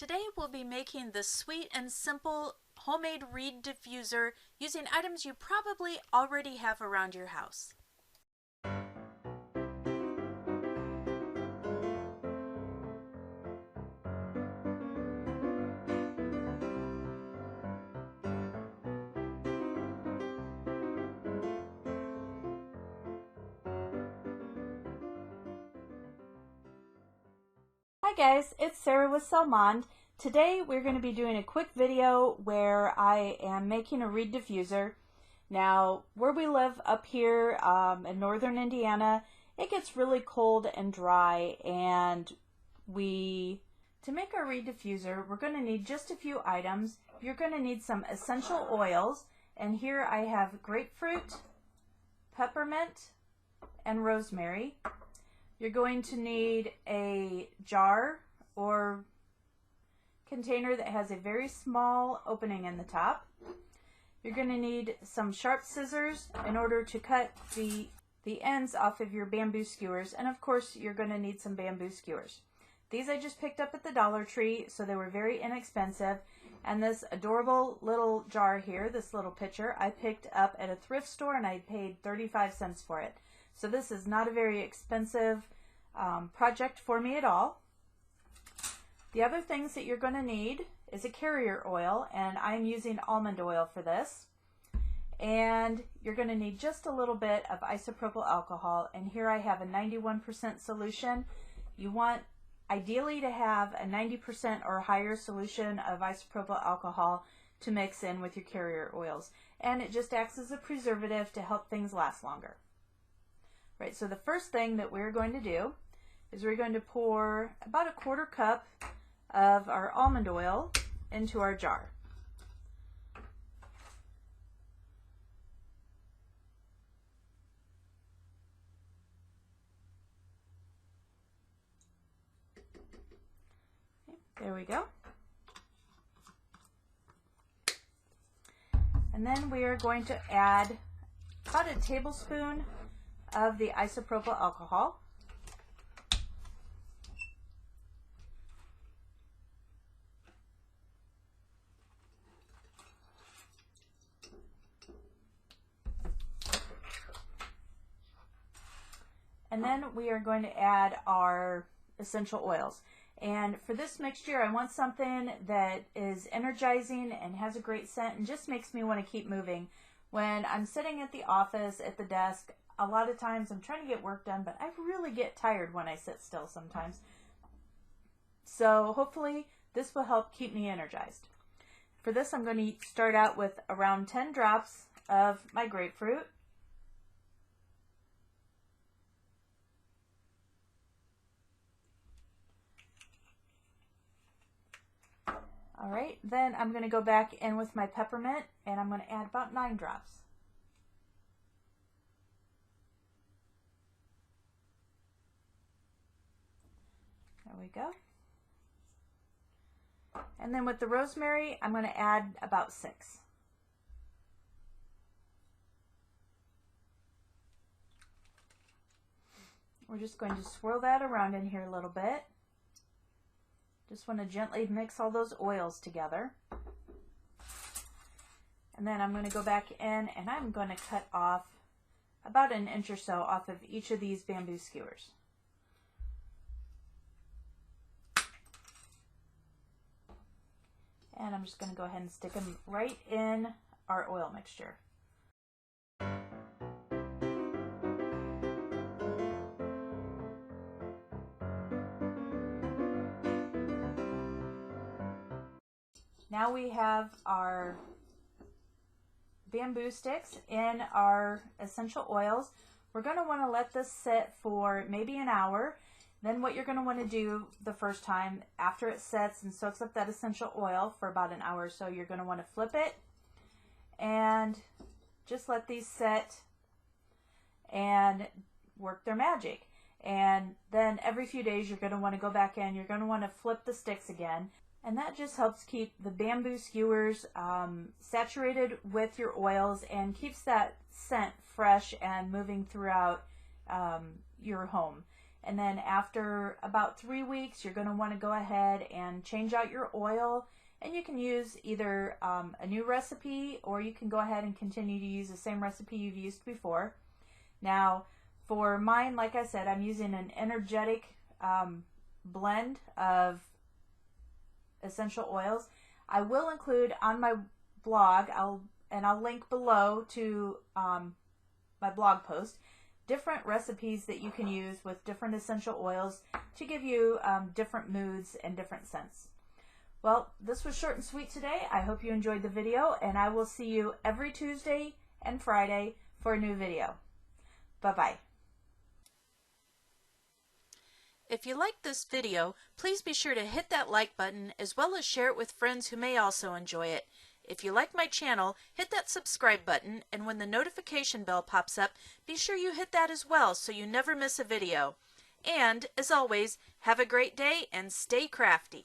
Today we'll be making the sweet and simple homemade reed diffuser using items you probably already have around your house. Hi guys, it's Sarah with Almond. Today we're going to be doing a quick video where I am making a reed diffuser. Now, where we live up here in northern Indiana, it gets really cold and dry, and to make our reed diffuser, we're going to need just a few items. You're going to need some essential oils, and here I have grapefruit, peppermint, and rosemary. You're going to need a jar or container that has a very small opening in the top. You're going to need some sharp scissors in order to cut the ends off of your bamboo skewers, and of course you're going to need some bamboo skewers. These I just picked up at the Dollar Tree, so they were very inexpensive. And this adorable little jar here, this little pitcher, I picked up at a thrift store and I paid 35 cents for it. So this is not a very expensive project for me at all. The other things that you're going to need is a carrier oil, and I'm using almond oil for this. And you're going to need just a little bit of isopropyl alcohol, and here I have a 91% solution. You want ideally to have a 90% or higher solution of isopropyl alcohol to mix in with your carrier oils, and it just acts as a preservative to help things last longer. Right, so the first thing that we're going to do is we're going to pour about a quarter cup of our almond oil into our jar. Okay, there we go. And then we are going to add about a tablespoon of the isopropyl alcohol. And then we are going to add our essential oils. And for this mixture, I want something that is energizing and has a great scent and just makes me want to keep moving. When I'm sitting at the office, at the desk, a lot of times I'm trying to get work done, but I really get tired when I sit still sometimes. So hopefully this will help keep me energized. For this, I'm going to start out with around 10 drops of my grapefruit. All right, then I'm going to go back in with my peppermint, and I'm going to add about 9 drops. There we go. And then with the rosemary, I'm going to add about 6. We're just going to swirl that around in here a little bit. Just want to gently mix all those oils together. And then I'm going to go back in and I'm going to cut off about an inch or so off of each of these bamboo skewers. And I'm just going to go ahead and stick them right in our oil mixture. Now we have our bamboo sticks in our essential oils. We're going to want to let this sit for maybe an hour. Then what you're going to want to do the first time after it sets and soaks up that essential oil for about an hour or so, you're going to want to flip it and just let these set and work their magic. And then every few days you're going to want to go back in, you're going to want to flip the sticks again. And that just helps keep the bamboo skewers saturated with your oils and keeps that scent fresh and moving throughout your home. And then after about 3 weeks, you're going to want to go ahead and change out your oil. And you can use either a new recipe, or you can go ahead and continue to use the same recipe you've used before. Now, for mine, like I said, I'm using an energetic blend of essential oils. I will include on my blog, I'll link below to my blog post, different recipes that you can use with different essential oils to give you different moods and different scents. Well, this was short and sweet today. I hope you enjoyed the video, and I will see you every Tuesday and Friday for a new video. Bye-bye. If you liked this video, please be sure to hit that like button as well as share it with friends who may also enjoy it. If you like my channel, hit that subscribe button, and when the notification bell pops up, be sure you hit that as well so you never miss a video. And, as always, have a great day and stay crafty.